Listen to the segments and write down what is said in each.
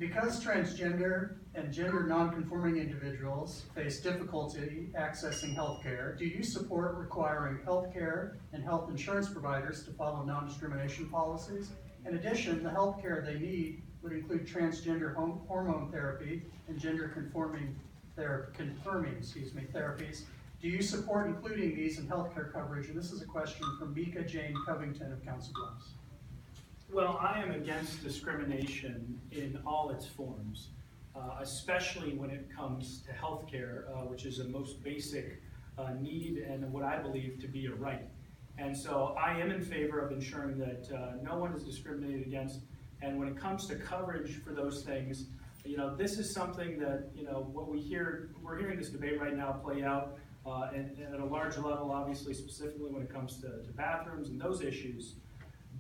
Because transgender and gender nonconforming individuals face difficulty accessing health care, do you support requiring health care and health insurance providers to follow non-discrimination policies? In addition, the health care they need would include transgender hormone therapy and gender confirming therapies. Do you support including these in healthcare coverage? And this is a question from Mika Jane Covington of Council Bluffs. Well, I am against discrimination in all its forms, especially when it comes to healthcare, which is a most basic need and what I believe to be a right. And so I am in favor of ensuring that no one is discriminated against. And when it comes to coverage for those things, this is something that, what we're hearing this debate right now play out and at a large level, obviously, specifically when it comes to bathrooms and those issues.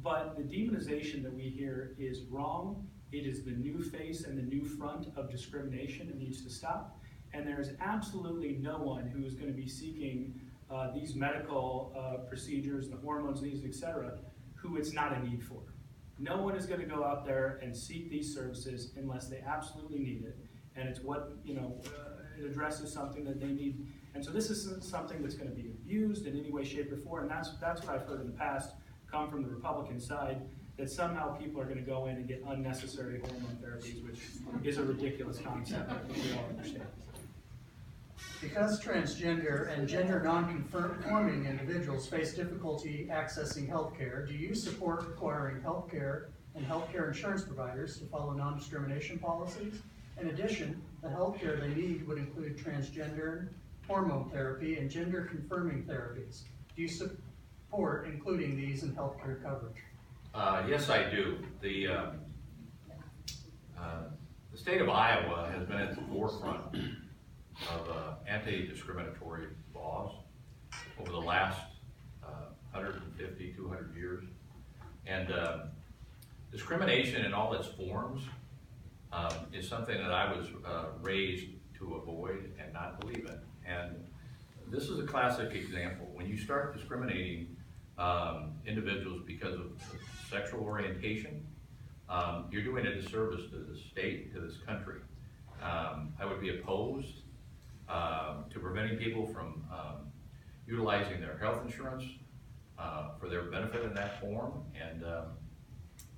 But the demonization that we hear is wrong. It is the new face and the new front of discrimination. It needs to stop. And there is absolutely no one who is going to be seeking these medical procedures, the hormones needs, etc., who it's not a need for. No one is going to go out there and seek these services unless they absolutely need it. And it's what, it addresses something that they need. And so this isn't something that's going to be abused in any way, shape, or form. And that's what I've heard in the past come from the Republican side, that somehow people are going to go in and get unnecessary hormone therapies, which is a ridiculous concept. I think we all understand. Because transgender and gender non-conforming individuals face difficulty accessing health care, do you support requiring health care and healthcare insurance providers to follow non-discrimination policies? In addition, the health care they need would include transgender hormone therapy and gender confirming therapies. Do you support including these in healthcare coverage? Yes, I do. The state of Iowa has been at the forefront of anti-discriminatory laws over the last 150, 200 years. And discrimination in all its forms is something that I was raised to avoid and not believe in. And this is a classic example. When you start discriminating individuals because of sexual orientation, you're doing a disservice to the state, to this country. I would be opposed to preventing people from utilizing their health insurance for their benefit in that form, and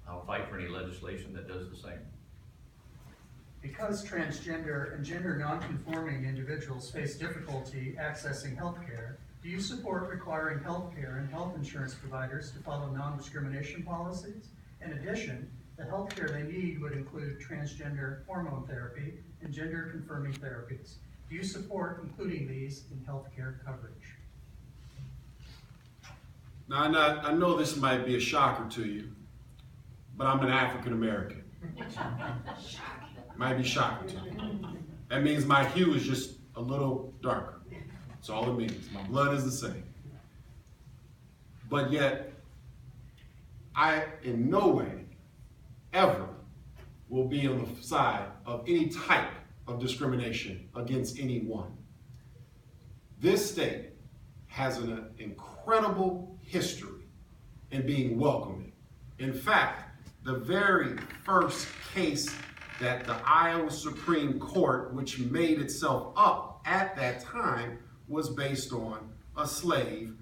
I'll fight for any legislation that does the same. Because transgender and gender nonconforming individuals face difficulty accessing health care, do you support requiring health care and health insurance providers to follow non-discrimination policies? In addition, the health care they need would include transgender hormone therapy and gender confirming therapies. Do you support including these in healthcare coverage? Now, I know this might be a shocker to you, but I'm an African American. Might be shocking to you. That means my hue is just a little darker. That's all it means. My blood is the same. But yet, I in no way ever will be on the side of any type of discrimination against anyone. This state has an incredible history in being welcoming. In fact, the very first case that the Iowa Supreme Court, which made itself up at that time, was based on a slave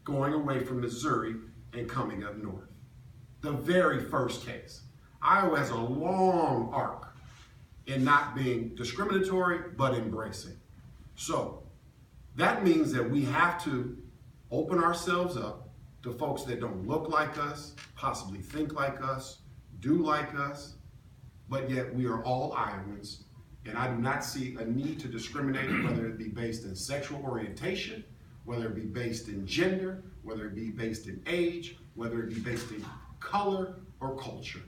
going away from Missouri and coming up north. The very first case. Iowa has a long arc in not being discriminatory, but embracing. So that means that we have to open ourselves up to folks that don't look like us, possibly think like us, do like us, but yet we are all Iowans, and I do not see a need to discriminate, whether it be based in sexual orientation, whether it be based in gender, whether it be based in age, whether it be based in color or culture.